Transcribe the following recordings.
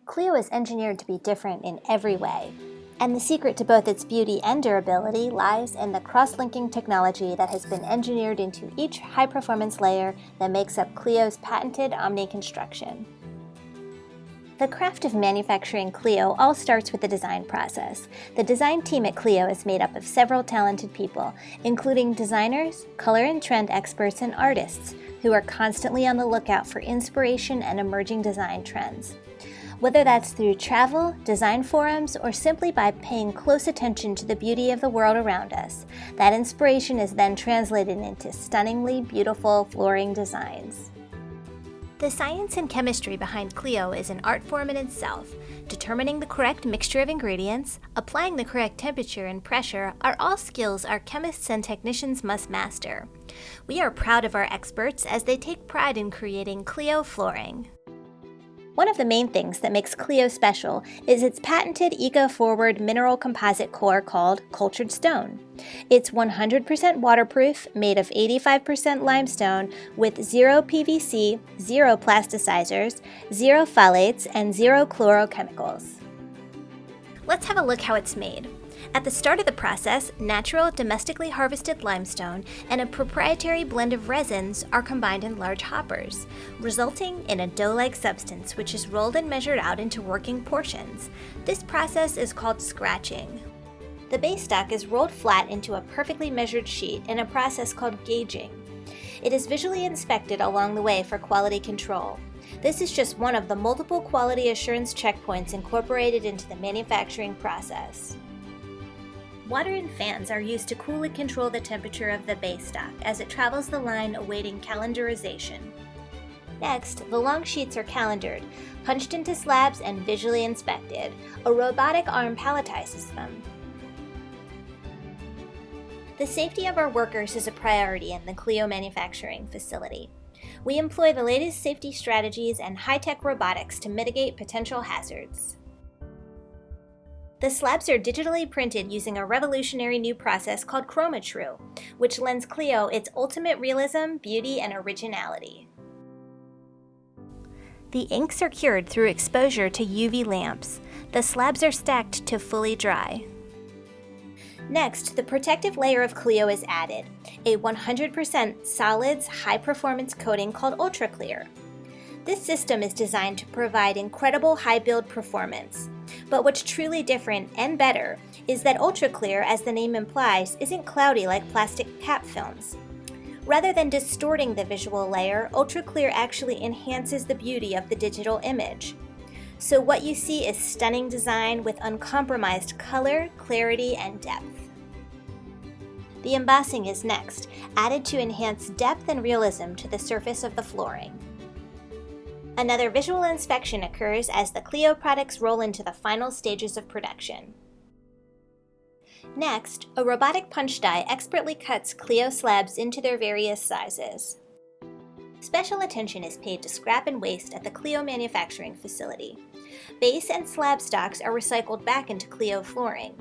Cleo is engineered to be different in every way, and the secret to both its beauty and durability lies in the cross-linking technology that has been engineered into each high-performance layer that makes up Cleo's patented Omni construction. The craft of manufacturing Cleo all starts with the design process. The design team at Cleo is made up of several talented people, including designers, color and trend experts, and artists, who are constantly on the lookout for inspiration and emerging design trends. Whether that's through travel, design forums, or simply by paying close attention to the beauty of the world around us, that inspiration is then translated into stunningly beautiful flooring designs. The science and chemistry behind Cleo is an art form in itself. Determining the correct mixture of ingredients, applying the correct temperature and pressure are all skills our chemists and technicians must master. We are proud of our experts as they take pride in creating Cleo flooring. One of the main things that makes Cleo special is its patented eco-forward mineral composite core called cultured stone. It's 100% waterproof, made of 85% limestone with 0 PVC, 0 plasticizers, 0 phthalates, and 0 chlorochemicals. Let's have a look how it's made. At the start of the process, natural, domestically harvested limestone and a proprietary blend of resins are combined in large hoppers, resulting in a dough-like substance which is rolled and measured out into working portions. This process is called scratching. The base stock is rolled flat into a perfectly measured sheet in a process called gauging. It is visually inspected along the way for quality control. This is just one of the multiple quality assurance checkpoints incorporated into the manufacturing process. Water and fans are used to cool and control the temperature of the base stock as it travels the line awaiting calendarization. Next, the long sheets are calendared, punched into slabs, and visually inspected. A robotic arm palletizes them. The safety of our workers is a priority in the Cleo manufacturing facility. We employ the latest safety strategies and high-tech robotics to mitigate potential hazards. The slabs are digitally printed using a revolutionary new process called ChromaTrue, which lends Cleo its ultimate realism, beauty, and originality. The inks are cured through exposure to UV lamps. The slabs are stacked to fully dry. Next, the protective layer of Cleo is added, a 100% solids high-performance coating called Ultra Clear. This system is designed to provide incredible high-build performance. But what's truly different and better is that Ultra Clear, as the name implies, isn't cloudy like plastic cap films. Rather than distorting the visual layer, Ultra Clear actually enhances the beauty of the digital image. So what you see is stunning design with uncompromised color, clarity, and depth. The embossing is next, added to enhance depth and realism to the surface of the flooring. Another visual inspection occurs as the Cleo products roll into the final stages of production. Next, a robotic punch die expertly cuts Cleo slabs into their various sizes. Special attention is paid to scrap and waste at the Cleo manufacturing facility. Base and slab stocks are recycled back into Cleo flooring.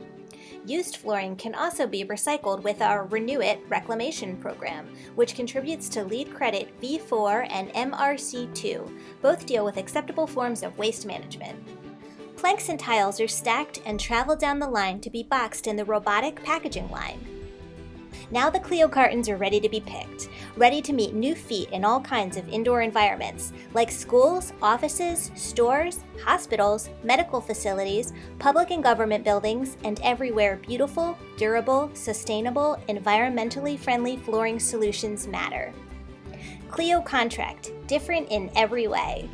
Used flooring can also be recycled with our Renew It reclamation program, which contributes to LEED Credit V4 and MRC2. Both deal with acceptable forms of waste management. Planks and tiles are stacked and travel down the line to be boxed in the robotic packaging line. Now the Cleo cartons are ready to be picked, ready to meet new feet in all kinds of indoor environments, like schools, offices, stores, hospitals, medical facilities, public and government buildings, and everywhere beautiful, durable, sustainable, environmentally friendly flooring solutions matter. Cleo Contract, different in every way.